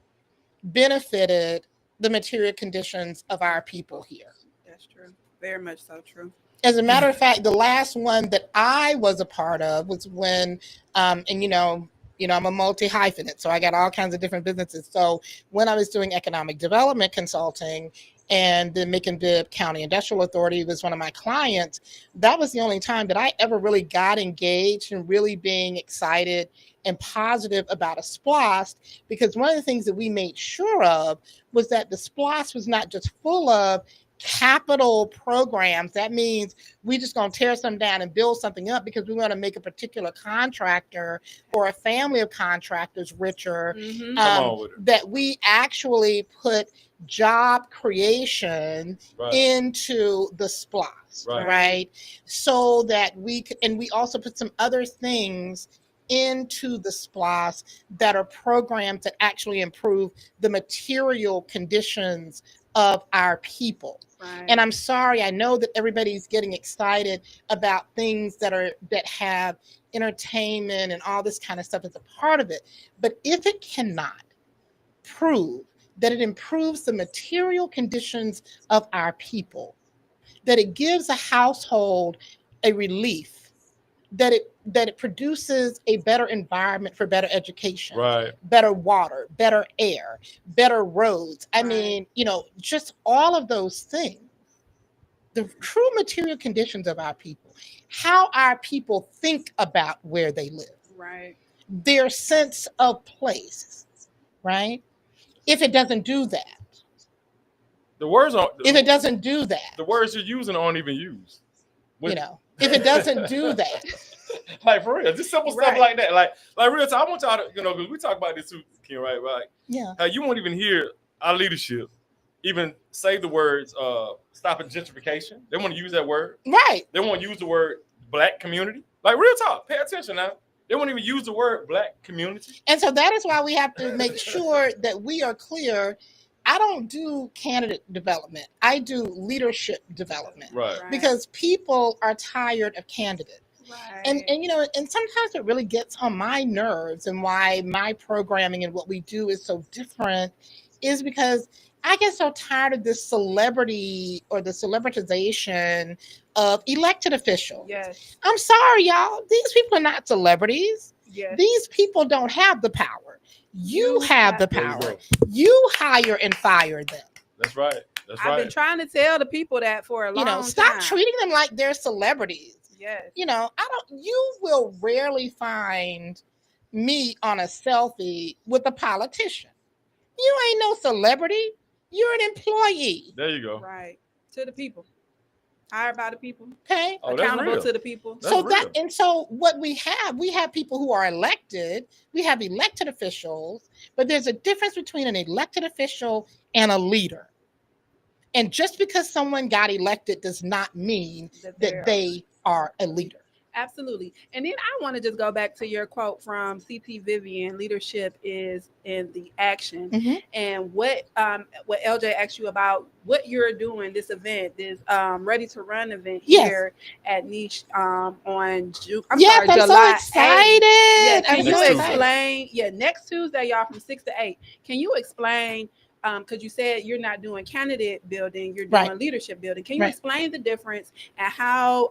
benefited the material conditions of our people here. That's true. Very much so true. As a matter of fact, the last one that I was a part of was when, I'm a multi-hyphenate, so I got all kinds of different businesses. So when I was doing economic development consulting and the Macon-Bibb County Industrial Authority was one of my clients, that was the only time that I ever really got engaged and really being excited and positive about a SPLOST, because one of the things that we made sure of was that the SPLOST was not just full of capital programs. That means we just going to tear something down and build something up because we want to make a particular contractor or a family of contractors richer. That we actually put job creation into the SPLOST, right? So that we could, and we also put some other things into the SPLOST that are programs that actually improve the material conditions of our people. And I'm sorry, I know that everybody's getting excited about things that have entertainment and all this kind of stuff as a part of it. But if it cannot prove that it improves the material conditions of our people, that it gives a household a relief, that it produces a better environment for better education, better water, better air, better roads. I mean, just all of those things, the true material conditions of our people, how our people think about where they live, their sense of place, right? If it doesn't do that, if it doesn't do that, the words you're using aren't even used. if it doesn't do that, Like for real, just simple stuff like that. Like real time. I want y'all to, because we talk about this too, Ken, right? Like, how you won't even hear our leadership even say the words stopping gentrification. They want to use that word. Right. They won't use the word black community. Like real talk. Pay attention now. They won't even use the word black community. And so that is why we have to make sure that we are clear. I don't do candidate development. I do leadership development. Right. Because people are tired of candidates. Right. And and sometimes it really gets on my nerves, and why my programming and what we do is so different is because I get so tired of this celebrity or the celebritization of elected officials. Yes. I'm sorry, y'all. These people are not celebrities. Yes. These people don't have the power. You have the There you power. go. You hire and fire them. That's right. That's I've been trying to tell the people that for a long time. Stop treating them like they're celebrities. Yes. You will rarely find me on a selfie with a politician. You ain't no celebrity. You're an employee. There you go. Right. To the people. Hired by the people. Okay. Oh, that's Accountable real. to the people. So what we have people who are elected. We have elected officials, but there's a difference between an elected official and a leader. And just because someone got elected does not mean that they are a leader. Absolutely. And then I want to just go back to your quote from C.T. Vivian, leadership is in the action. Mhm. And what LJ asked you about what you're doing, this event, this Ready to Run event here at Niche on I'm July so excited. 8th. Yeah, I'm can so you excited. explain, next Tuesday, y'all, from 6 to 8. Can you explain, because you said you're not doing candidate building, you're doing leadership building. Can you explain the difference and how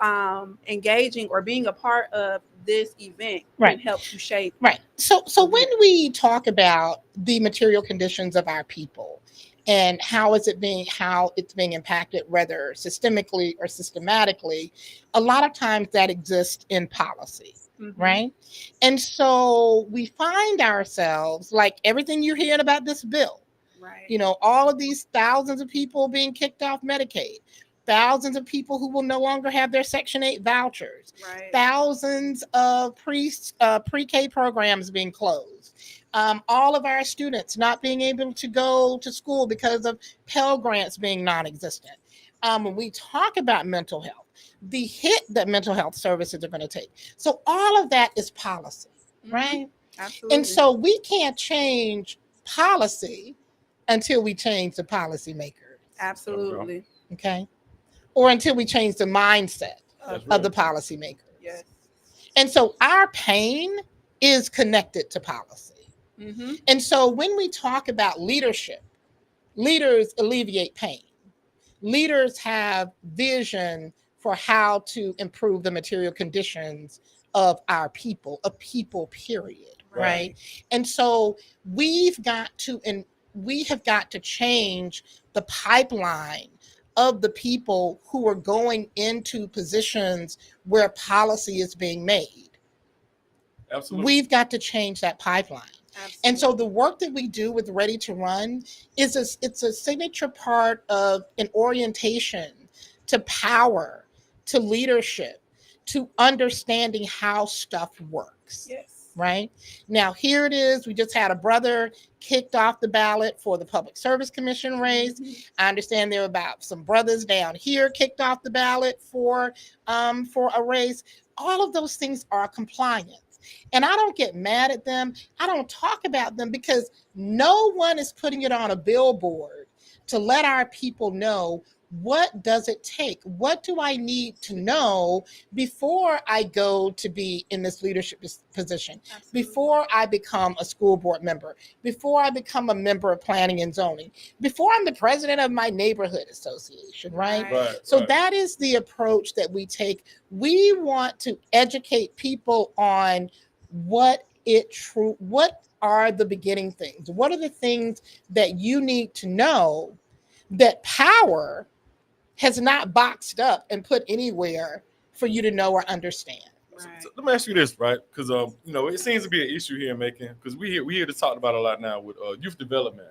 engaging or being a part of this event can help to shape? Right. So when we talk about the material conditions of our people and how it's being impacted, whether systemically or systematically, a lot of times that exists in policy. Mm-hmm. Right. And so we find ourselves, like everything you're hearing about this bill, right? All of these thousands of people being kicked off Medicaid, thousands of people who will no longer have their Section 8 vouchers, right? Thousands of pre-K programs being closed, all of our students not being able to go to school because of Pell Grants being non-existent. When we talk about mental health, the hit that mental health services are going to take. So all of that is policy, right? Absolutely. And so we can't change policy until we change the policymakers. Absolutely. Okay. Or until we change the mindset of the policymakers. Yes. And so our pain is connected to policy. Mm-hmm. And so when we talk about leadership, leaders alleviate pain. Leaders have vision for how to improve the material conditions of our people, a people period, right? And so we have got to change the pipeline of the people who are going into positions where policy is being made. Absolutely. We've got to change that pipeline. Absolutely. And so the work that we do with Ready to Run it's a signature part of an orientation to power, to leadership, to understanding how stuff works. Yes. Right? Now, here it is. We just had a brother kicked off the ballot for the Public Service Commission race. Mm-hmm. I understand there are about some brothers down here kicked off the ballot for a race. All of those things are compliance. And I don't get mad at them. I don't talk about them because no one is putting it on a billboard to let our people know, what does it take? What do I need to know before I go to be in this leadership position? Absolutely. Before I become a school board member, before I become a member of planning and zoning, before I'm the president of my neighborhood association, right? So that is the approach that we take. We want to educate people on what are the beginning things? What are the things that you need to know that power has not boxed up and put anywhere for you to know or understand? So let me ask you this, right? Because it seems to be an issue here in Macon, because we hear to talk about a lot now with youth development.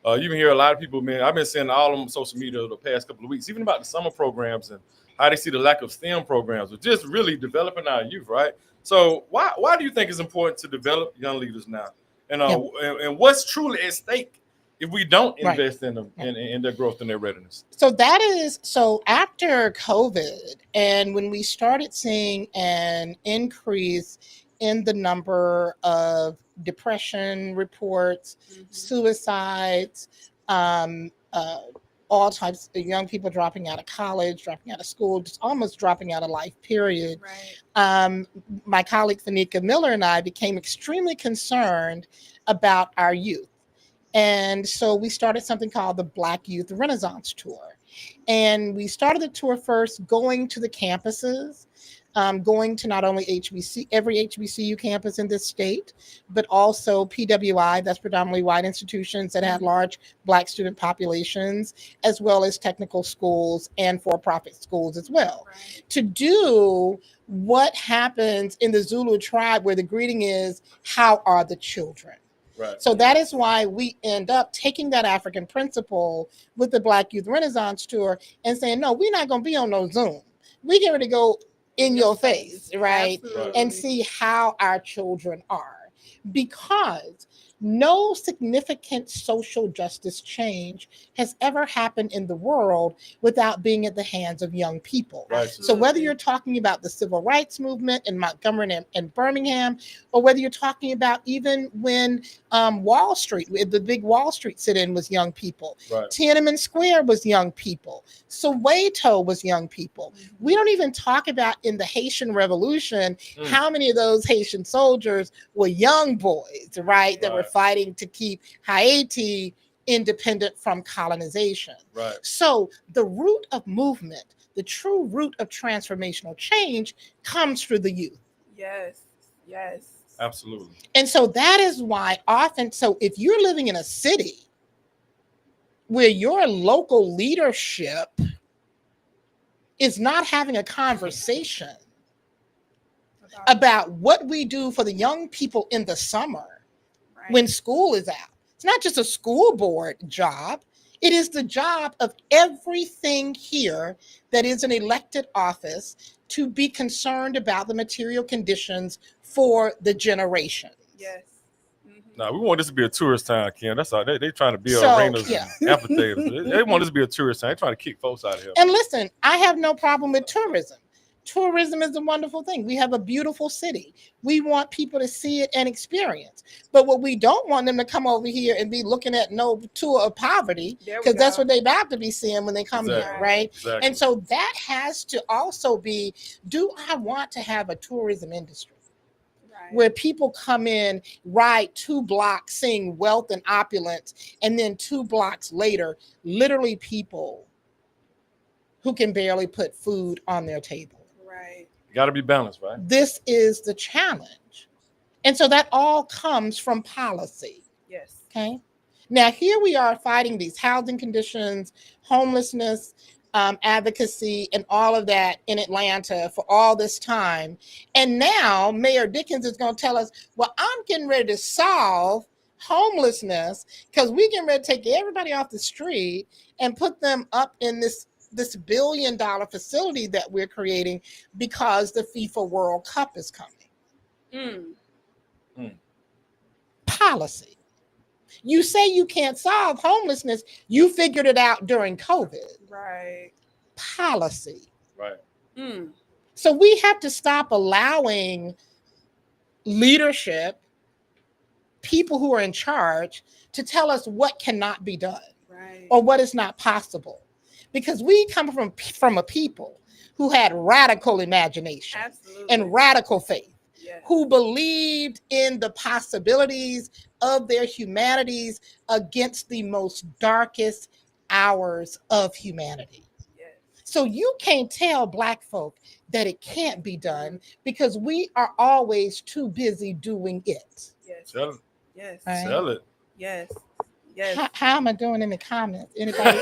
You can hear a lot of people, man. I've been seeing all on social media the past couple of weeks, even about the summer programs and how they see the lack of STEM programs, or just really developing our youth, right? So why do you think it's important to develop young leaders now? And and what's truly at stake if we don't invest in them in their growth and their readiness? So after COVID, and when we started seeing an increase in the number of depression reports, suicides, all types of young people dropping out of college, dropping out of school, just almost dropping out of life, period. My colleague Fanika Miller and I became extremely concerned about our youth. And so we started something called the Black Youth Renaissance Tour. And we started the tour first going to the campuses, going to not only every HBCU campus in this state, but also PWI, that's predominantly white institutions that had large Black student populations, as well as technical schools and for-profit schools as well. To do what happens in the Zulu tribe, where the greeting is, how are the children? So that is why we end up taking that African principle with the Black Youth Renaissance Tour and saying, no, we're not going to be on no Zoom. We're going to go in your face, right? And see how our children are. Because no significant social justice change has ever happened in the world without being at the hands of young people. So whether you're talking about the civil rights movement in Montgomery and Birmingham, or whether you're talking about even when Wall Street, the big Wall Street sit-in was young people. Tiananmen Square was young people. Soweto was young people. We don't even talk about in the Haitian Revolution, how many of those Haitian soldiers were young boys, right? That were fighting to keep Haiti independent from colonization. So the root of movement, the true root of transformational change comes through the youth. Yes. Absolutely. And so that is why often, so if you're living in a city where your local leadership is not having a conversation about what we do for the young people in the summer, when school is out. It's not just a school board job. It is the job of everything here that is an elected office to be concerned about the material conditions for the generation. No, we want this to be a tourist town, Ken. That's all. They trying to build arenas and amphitheaters. They want this to be a tourist town. They're trying to kick folks out of here. And listen, I have no problem with tourism. Tourism is a wonderful thing. We have a beautiful city. We want people to see it and experience. But what we don't want them to come over here and be looking at no tour of poverty, because that's what they're about to be seeing when they come here, right? And so that has to also be, do I want to have a tourism industry where people come in, ride 2 blocks, seeing wealth and opulence, and then 2 blocks later, literally people who can barely put food on their table? Got to be balanced, right? This is the challenge. And so that all comes from policy. Okay. Now, here we are fighting these housing conditions, homelessness, advocacy, and all of that in Atlanta for all this time. And now Mayor Dickens is going to tell us, well, I'm getting ready to solve homelessness because we getting ready to take everybody off the street and put them up in this $1 billion facility that we're creating because the FIFA World Cup is coming. Policy. You say you can't solve homelessness. You figured it out during COVID. Policy. So we have to stop allowing leadership, people who are in charge, to tell us what cannot be done or what is not possible. Because we come from a people who had radical imagination and radical faith, who believed in the possibilities of their humanities against the most darkest hours of humanity. So you can't tell Black folk that it can't be done because we are always too busy doing it. Sell it. Sell it. How am I doing in the comments? Anybody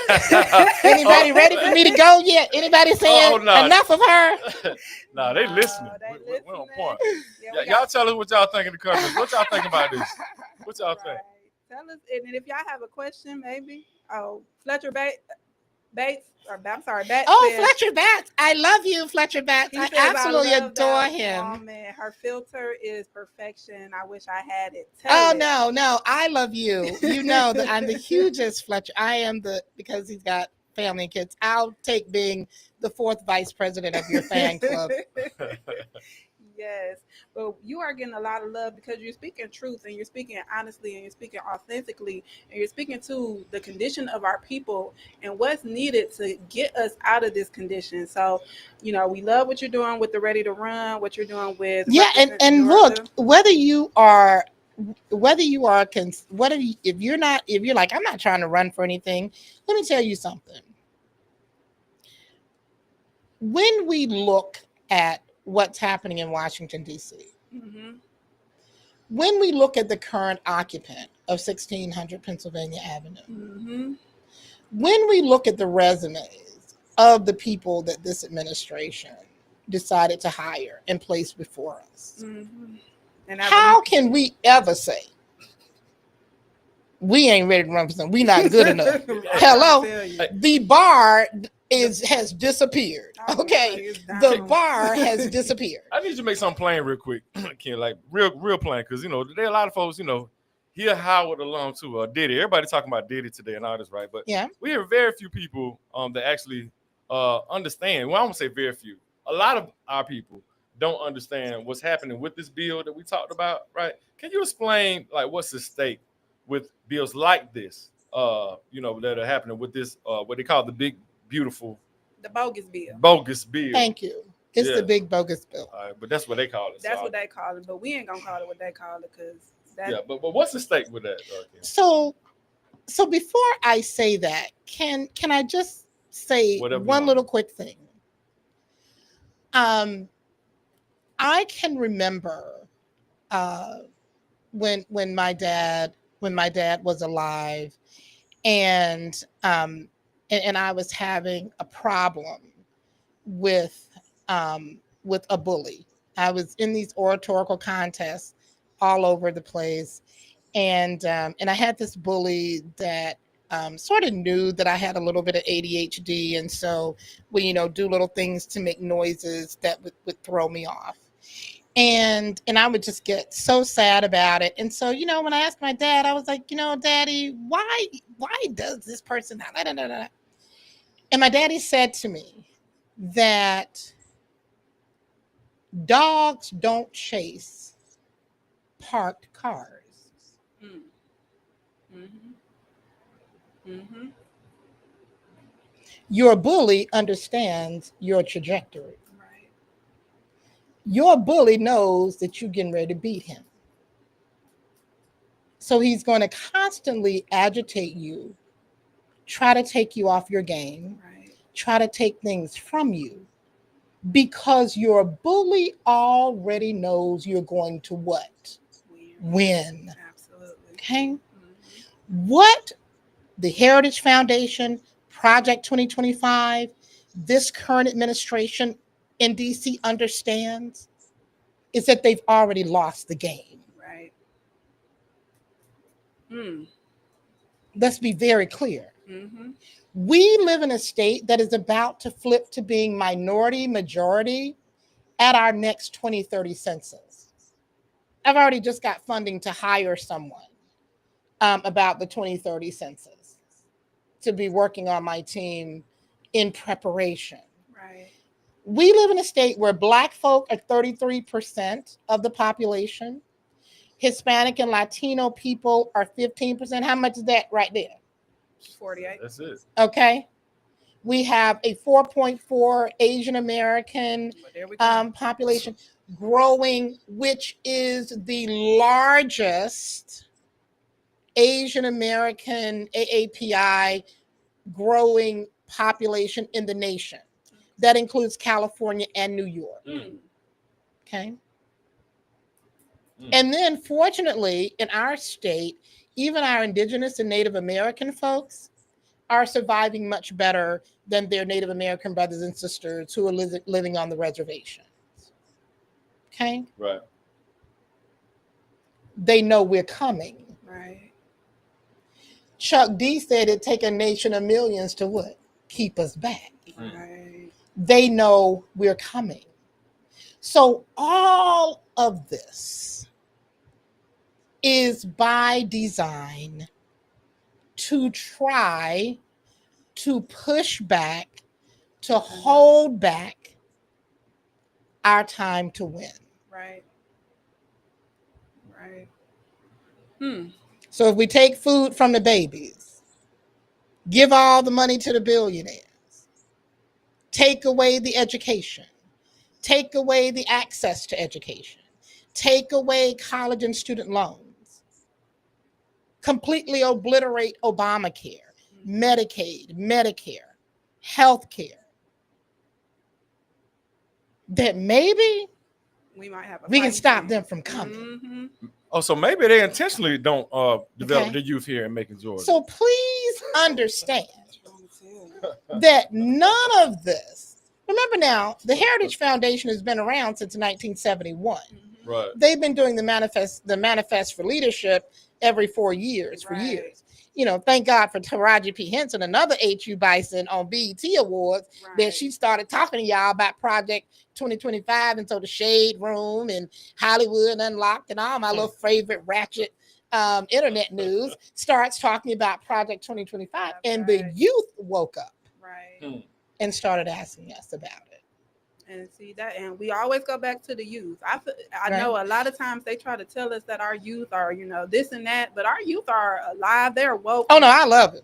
ready for me to go yet? Anybody saying enough of her? Nah, they listening. We're on point. Y'all tell us what y'all think in the comments. What y'all think about this? What y'all think? Tell us, and if y'all have a question, maybe. Fletcher Bates, or I'm sorry, Bates. Oh, said, Fletcher Batts. I love you, Fletcher Batts. he I says, absolutely love adore that him. woman. Her filter is perfection. I wish I had it. Tell Oh, it. no. I love you. You know that I'm the hugest Fletcher. I am because he's got family and kids. I'll take being the 4th vice president of your fan club. Yes, but you are getting a lot of love because you're speaking truth and you're speaking honestly and you're speaking authentically and you're speaking to the condition of our people and what's needed to get us out of this condition. So, we love what you're doing with the Ready to Run, what you're doing with and look, if you're like, I'm not trying to run for anything, let me tell you something. When we look at what's happening in Washington, D.C., mm-hmm. when we look at the current occupant of 1600 Pennsylvania Avenue, mm-hmm. when we look at the resumes of the people that this administration decided to hire and place before us, mm-hmm. how can we ever say we ain't ready to run for something? We not good enough. Hello, the bar has disappeared. Okay, the bar has disappeared. I need you to make something plain real quick, Ken, like real plain, because there are a lot of folks, he a Howard alum too, or Diddy. Everybody talking about Diddy today and all this, right? But yeah, we have very few people that actually understand. Well, I won't say very few. A lot of our people don't understand what's happening with this bill that we talked about, right? Can you explain like what's at stake with bills like this, that are happening with this, what they call the big, beautiful, the bogus bill. Bogus bill. Thank you. It's the big bogus bill. All right, but that's what they call it. That's what they call it, but we ain't gonna call it what they call it because but what's the stake with that? So before I say that, can I just say one little quick thing? I can remember when my dad was alive, and I was having a problem with a bully. I was in these oratorical contests all over the place, and I had this bully that sort of knew that I had a little bit of ADHD, and so we do little things to make noises that would throw me off. And I would just get so sad about it. And so, when I asked my dad, I was like, Daddy, why does this person not? And my daddy said to me that dogs don't chase parked cars. Mm-hmm. Mm-hmm. Your bully understands your trajectory. Your bully knows that you're getting ready to beat him. So he's going to constantly agitate you, try to take you off your game, try to take things from you, because your bully already knows you're going to what? Win. Absolutely. Okay? Mm-hmm. What the Heritage Foundation, Project 2025, this current administration in DC understands is that they've already lost the game. Right. Let's be very clear. Mm-hmm. We live in a state that is about to flip to being minority majority at our next 2030 census. I've already just got funding to hire someone about the 2030 census to be working on my team in preparation. Right. We live in a state where Black folk are 33% of the population. Hispanic and Latino people are 15%. How much is that right there? 48. That's it. Okay. We have a 4.4 Asian American population growing, which is the largest Asian American AAPI growing population in the nation. That includes California and New York. Okay. And then fortunately in our state, even our indigenous and Native American folks are surviving much better than their Native American brothers and sisters who are living on the reservations. Okay. Right. They know we're coming. Right. Chuck D said it'd take a nation of millions to what? keep us back. Right. They know we're coming. So all of this is by design to try to push back, to hold back our time to win. Right. Right. So if we take food from the babies, give all the money to the billionaires, take away the education, take away the access to education, take away college and student loans, completely obliterate Obamacare, Medicaid, Medicare, healthcare, that maybe We might have. we can stop them from coming. Mm-hmm. Oh, so maybe they intentionally don't develop Okay. the youth here in Macon, Georgia. So please understand that none of this, remember now, the Heritage Foundation has been around since 1971. Right. They've been doing the manifest for leadership every 4 years for Right. years. You know, thank God for Taraji P. Henson, another HU Bison on BET Awards, that she started talking to y'all about Project 2025, and so the Shade Room and Hollywood Unlocked and all my little favorite ratchet internet news starts talking about Project 2025, and the youth woke up Right. and started asking us about it. And see that, and we always go back to the youth. I Right. know a lot of times they try to tell us that our youth are, this and that, but our youth are alive. They're woke. Oh no, I love it.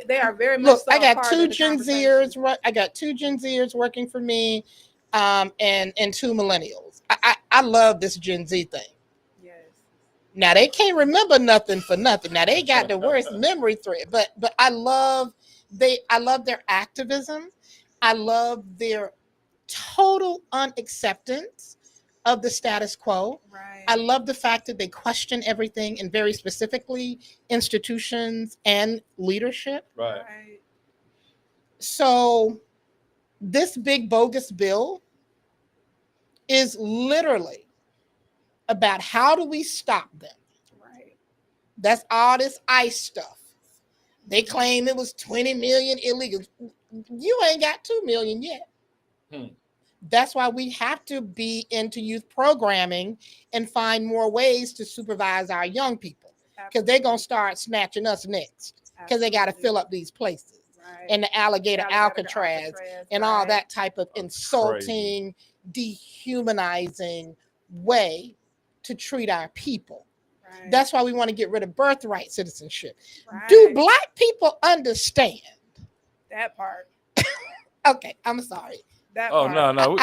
They are very much. Look, so I a got part two of the Gen conversation. Zers. I got two Gen Zers working for me, and two millennials. I love this Gen Z thing. Yes. Now they can't remember nothing for nothing. Now they got the worst memory thread, but I love their activism. I love their total unacceptance of the status quo. Right. I love the fact that they question everything, and very specifically institutions and leadership. Right. So this big bogus bill is literally about how do we stop them. Right. That's all this ICE stuff. They claim it was 20 million illegals. You ain't got 2 million yet. That's why we have to be into youth programming and find more ways to supervise our young people, because they're going to start snatching us next, because they got to fill up these places. Right. And the alligator Alcatraz and all right. that type of insulting, dehumanizing way to treat our people. Right. That's why we want to get rid of birthright citizenship. Right. Do Black people understand? That part. Okay, I'm sorry. That Oh part. no.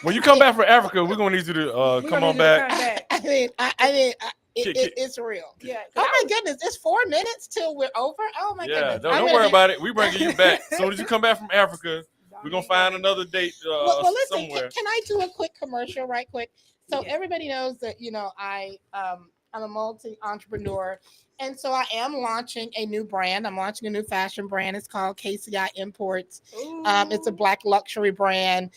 When you come back from Africa, we're gonna need you to We're come gonna on need you to back. come back. I mean, it's real. Yeah. Oh my goodness, it's 4 minutes till we're over. Oh my Yeah, goodness. don't worry about it. We bringing you back. As soon as you come back from Africa, we're gonna find another date Well, listen, somewhere. can I do a quick commercial right quick? So Yeah. everybody knows that, I'm a multi-entrepreneur. And so I am launching a new brand. I'm launching a new fashion brand. It's called KCI Imports. It's a Black luxury brand.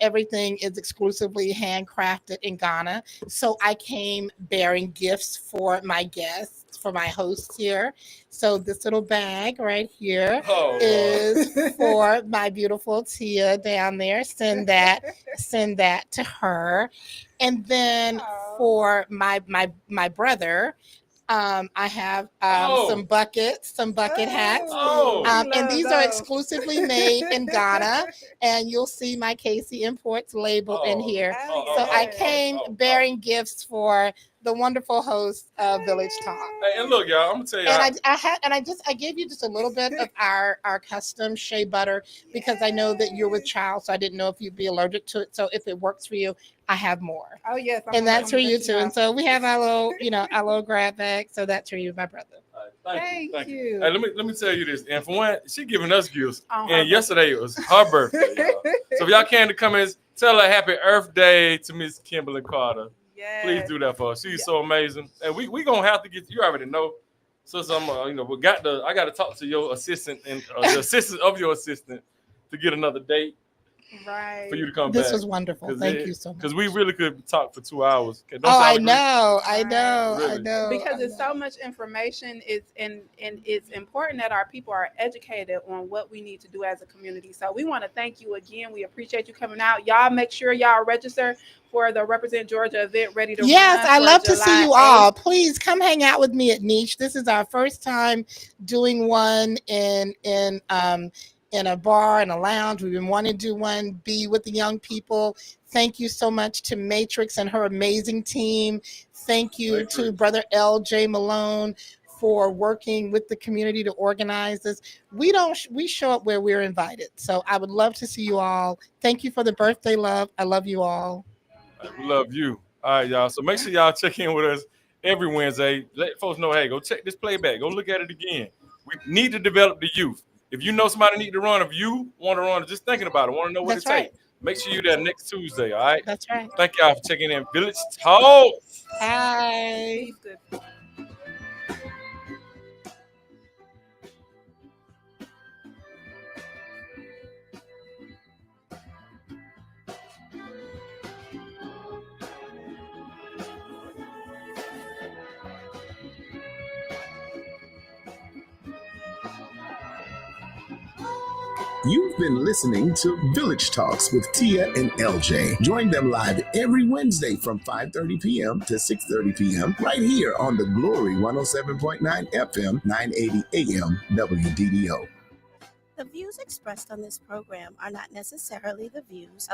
Everything is exclusively handcrafted in Ghana. So I came bearing gifts for my guests, for my hosts here. So this little bag right here is for my beautiful Tia down there. Send that to her. And then for my brother, I have some bucket hats. And these are exclusively made in Ghana. And you'll see my KC Imports label in here. So I came bearing gifts for the wonderful host of Village Talk. Hey, and look, y'all, I'm gonna tell y'all. And I gave you just a little bit of our custom shea butter, because I know that you're with child, so I didn't know if you'd be allergic to it. So if it works for you, I have more. Oh yes. And that's for you too. And so we have our little grab bag. So that's for you, my brother. Thank you. Hey, let me tell you this. And for one, she giving us gifts. On her And yesterday was her birthday, y'all. So if y'all can to come in, tell her Happy Earth Day to Miss Kimberly Carter. Yes. Please do that for us. She's so amazing. And we gonna have to get you already know. So some I gotta talk to your assistant and the assistant of your assistant to get another date. Right. for you to come This back. was wonderful. Thank you so much. Because we really could talk for 2 hours. Okay, don't Oh, y'all I agree? know, I Right. know, I Really. know. Because I it's so know. much information, and it's important that our people are educated on what we need to do as a community. So we want to thank you again. We appreciate you coming out. Y'all make sure y'all register for the Represent Georgia event Ready to Yes, Run I for love to see July you 8th. all. Please come hang out with me at Niche. This is our first time doing one in a bar and a lounge. We've been wanting to do one, be with the young people. Thank you so much to Matrix and her amazing team. Thank you to Matrix. Brother L.J. Malone for working with the community to organize this. We show up where we're invited. So I would love to see you all. Thank you for the birthday love. I love you all. We love you. All right, y'all. So make sure y'all check in with us every Wednesday. Let folks know, hey, go check this playback. Go look at it again. We need to develop the youth. If you know somebody need to run, if you want to run, just thinking about it, want to know what That's it right. takes, make sure you're there next Tuesday, all right? That's right. Thank y'all for checking in. Village Talk. Hi. He's good. You've been listening to Village Talks with Tia and LJ. Join them live every Wednesday from 5:30 p.m. to 6:30 p.m. right here on the Glory 107.9 FM, 980 AM, WDDO. The views expressed on this program are not necessarily the views of